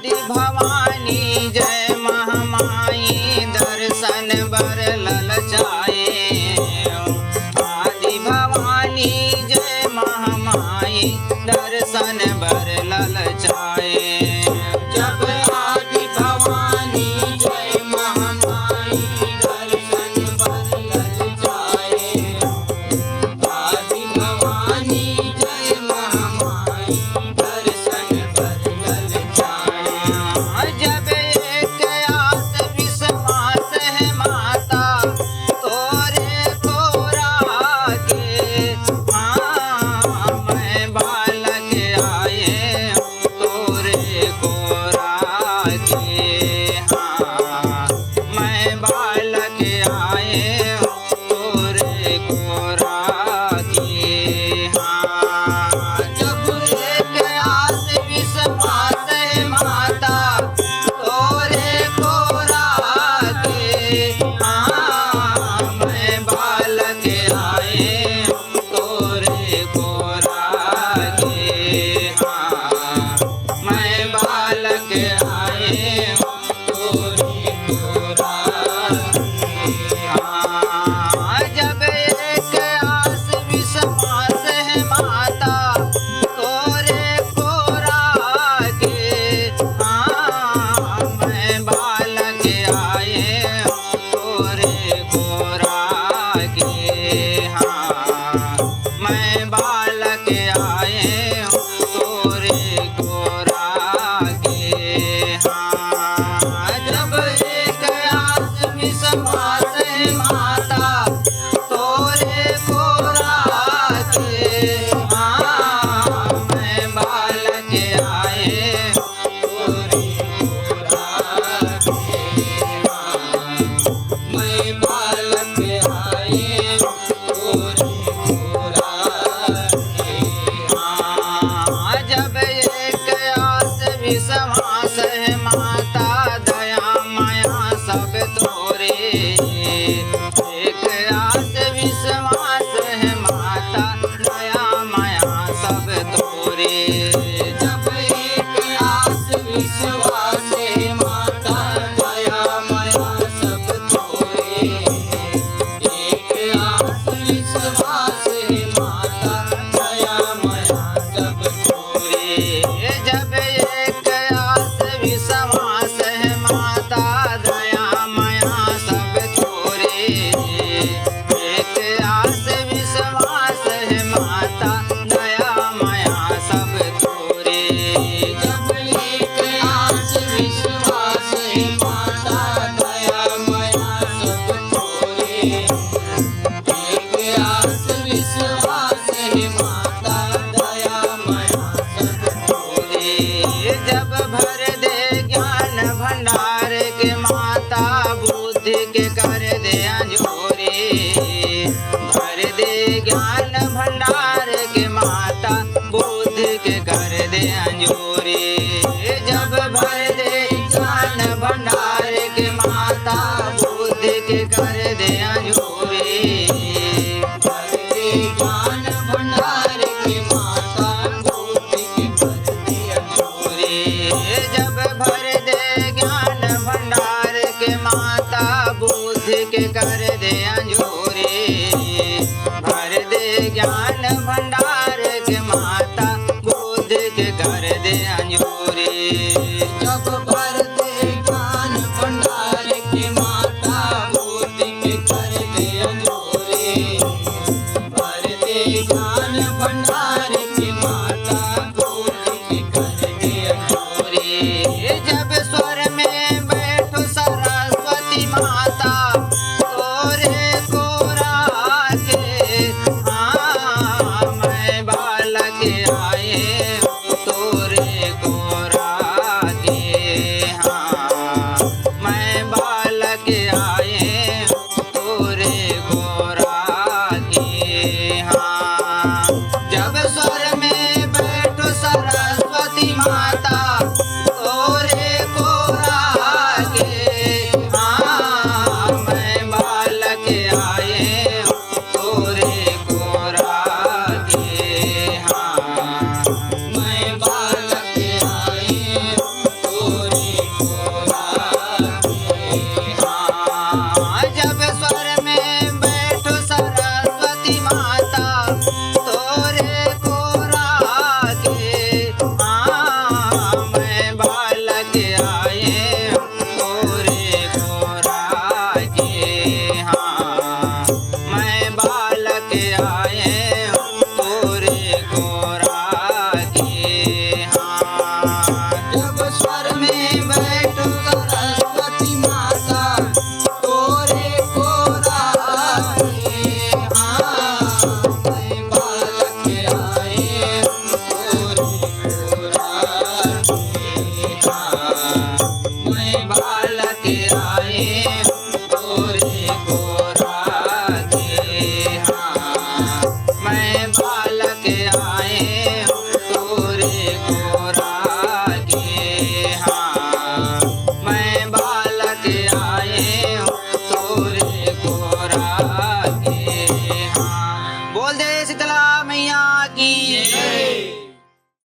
आदि भवानी जय महामाई दर्शन बर ललचाए। आदि भवानी जय महामाई दर्शन बर ललचाए। जब आदि भवानी जय महामाई दर्शन बर ललचाए। आदि भवानी जय महामाई दर्शन बर ललचाए। जब एक आस विश्वास है माता तोरे को राखे। मैं बालक आए तोरे को राखे। मैं बालक आए तोरे को राखे। जब एक आस विश्वास है माता तोरे को राखे। मैं बालक आए तोरे को राखे। मैं बालक आए तोरे को राखे। जब एक आस विश्वास है माता तोरे को राखे। मैं बालक आए तोरे को राखे। मैं बालक आए तोरे को राखे। जब एक आस विश्वास है माता तोरे को राखे। मैं बालक आए तोरे को राखे। मैं बालक आए तोरे को राखे। जब एक आस विश्वास है माता दया माया सब तोरे। एक आस विश्वास है माता दया माया सब तोरे। जब एक आस विश्वास है माता दया माया सब तोरे। एक आस विश्वास है माता दया माया सब तोरे। जब एक आस विश्वास है माता दया माया सब तोरे। एक आस विश्वास है माता दया माया सब तोरे। जब एक आस विश्वास है माता दया माया सब तोरे। एक आस विश्वास है माता दया माया सब तोरे। जब भर दे ज्ञान भंडार के माता बुद्धि के कर दे अंजोरे। भर दे ज्ञान भंडार के माता बुद्धि के कर दे अंजोरे। जब भर दे ज्ञान भंडार के माता बुद्धि के कर दे अंजोरे। भर दे ज्ञान भंडार के माता बुद्धि के कर दे अंजोरे। जब भर दे ज्ञान भंडार के माता बुद्धि के कर दे अंजोरे। भर दे ज्ञान भंडार के माता बुद्धि के कर दे अंजोरे। जब भर दे ज्ञान भंडार के माता बुद्धि के कर दे अंजोरे। भर दे ज्ञान भंडार के माता बुद्धि के कर दे अंजोरे। जब स्वर में बैठो सरस्वती माता तोरे को राखे। मैं बालक आए तोरे को राखे। जय शीतला मैया की